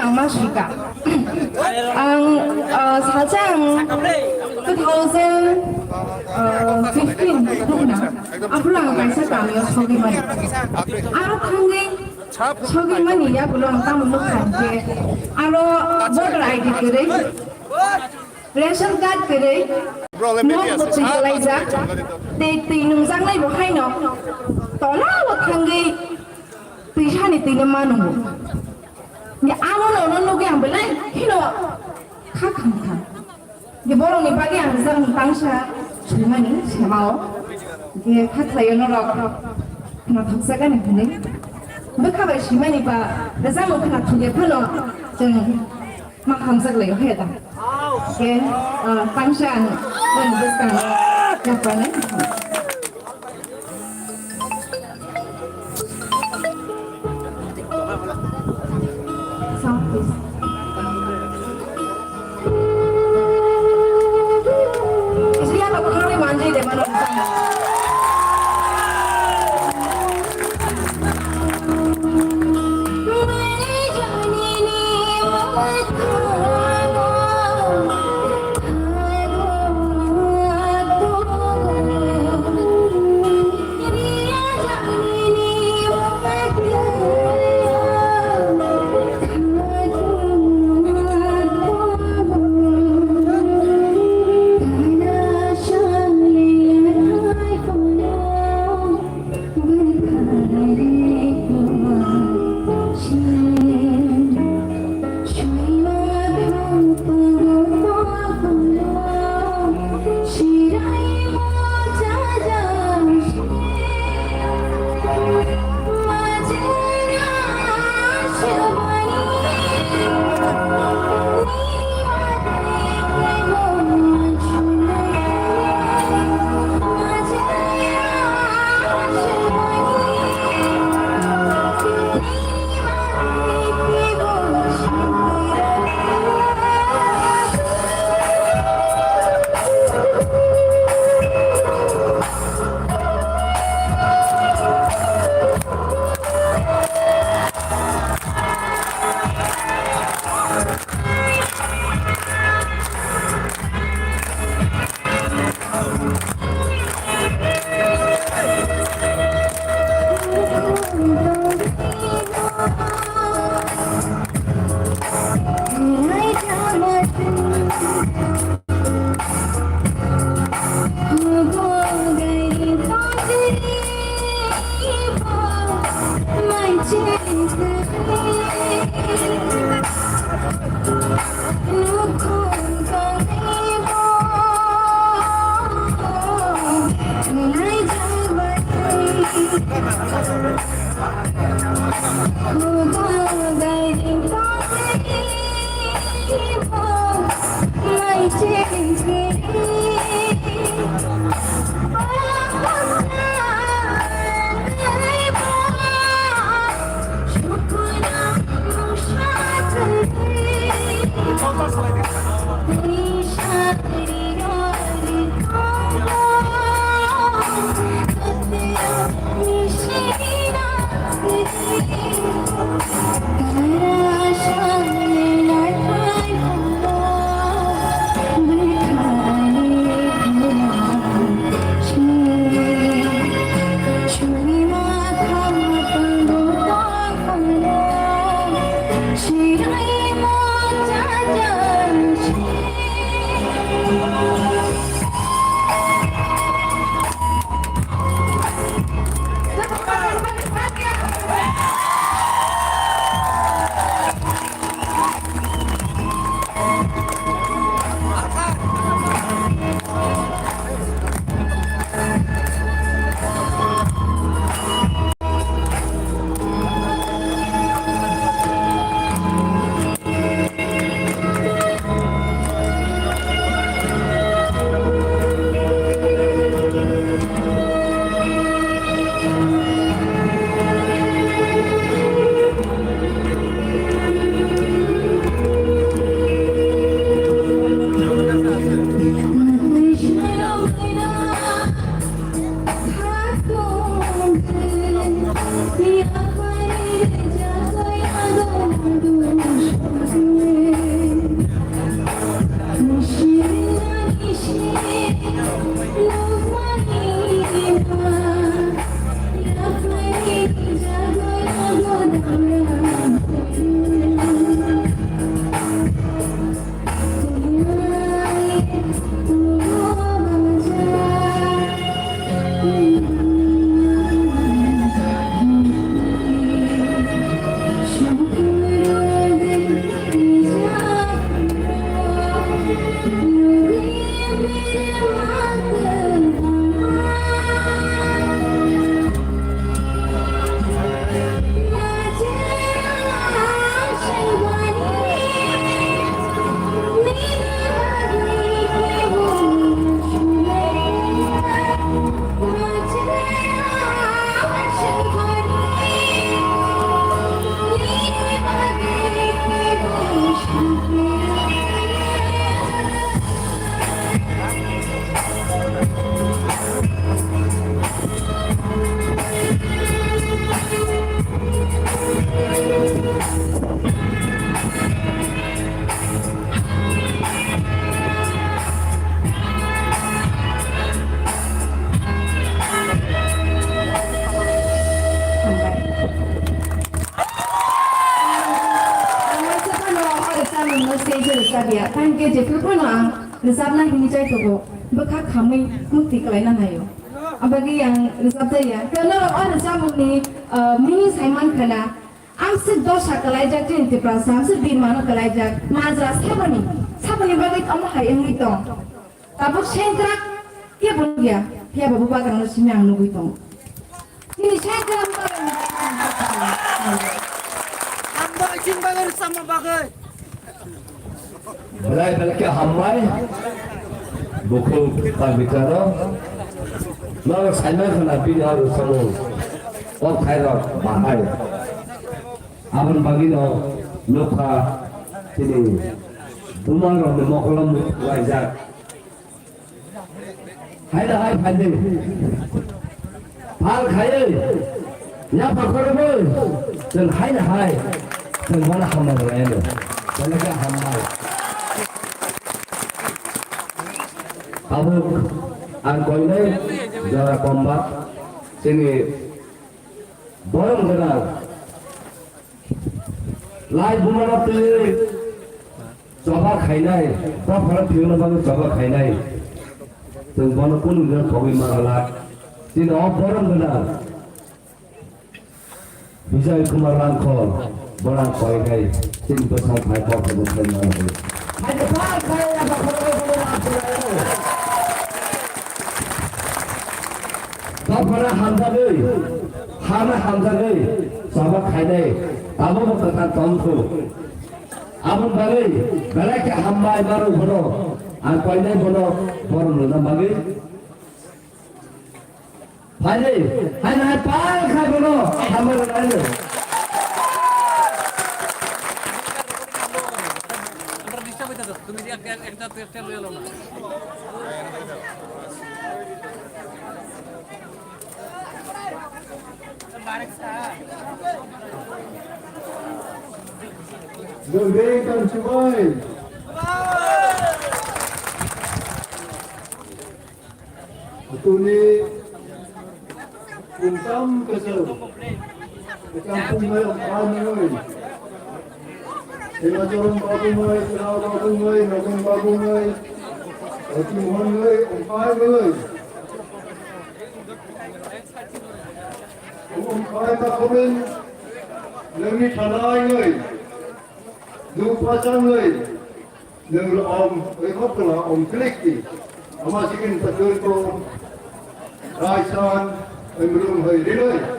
ang masika. Ang sajang 2015 na apulang kaisa kami sogi mani. Aro khange sogi mani ya pulang tamu mukhange. Aro voter ID kere. Ration card kere. No bukti laisa. Te nungjang nai bo haino. Tola wa khange. Tishani tina manu. Ya alo no no ge ambelai hino khakhamkha. Ge borong ni bagi ang jang tangsa chimani semao. Ge khatlayo no rok na thaksaga ni bune. Bekhabai chimani ba dazang khana thuge phano jeng makhamsak layo heda. Ge tangsa an ben beskan ya pane. Siapa penghuni mandi di mana? no stage resabia tan ke je ko no ang resabna hini chai to bakha khamai mukti kalaina nayo abagi yang resab ya kana or resabuni mini saiman khana amse dosha kalai jak tin ti prasa amse bin mano kalai jak majra sabani bagi kamu hai yang itu tapi sentra kia pun dia dia babu bagang no sinyang no gitu ini sentra Hamba izin bagai sama bagai. Belai ke hambai buku bicara lalu saya kena pilih harus selalu oh kairat bahaya abang bagi no luka ini rumah orang demokolam wajah hai dah hai pandai hal kaya ya pakar boy dan hai dan mana hambai lain belai ke hambai Abang angkoi jara kombat sini borong kena lai bumanap tu coba khainai kau kalau tiada baru coba khainai tengkono pun udah kopi marala sini borong kena bisa kumar langkor borang koi nai sini bersama hai kau kemudian mana ada apa kaya apa Kapara hamza gay, hamza gay, sabak khainai, abu berkata tomku, abu bagai, belai ke hambai baru bono, angkoi nai bono, bono nuna bagai, hai pal khai bono, hambai nai. Gembirakan semua. Betul ni kuntam kesel. Kampung mai orang mai. Tengah jalan babu mai, tengah babu mai, nongeng babu mai. Oti mohon mai, umpai mai. Umpai tak komen. Lengi tanai mai. Dua pasang mai. Lengi om, ekor kena om klik ni. Amasikin betul tu. Raisan, belum hari ini.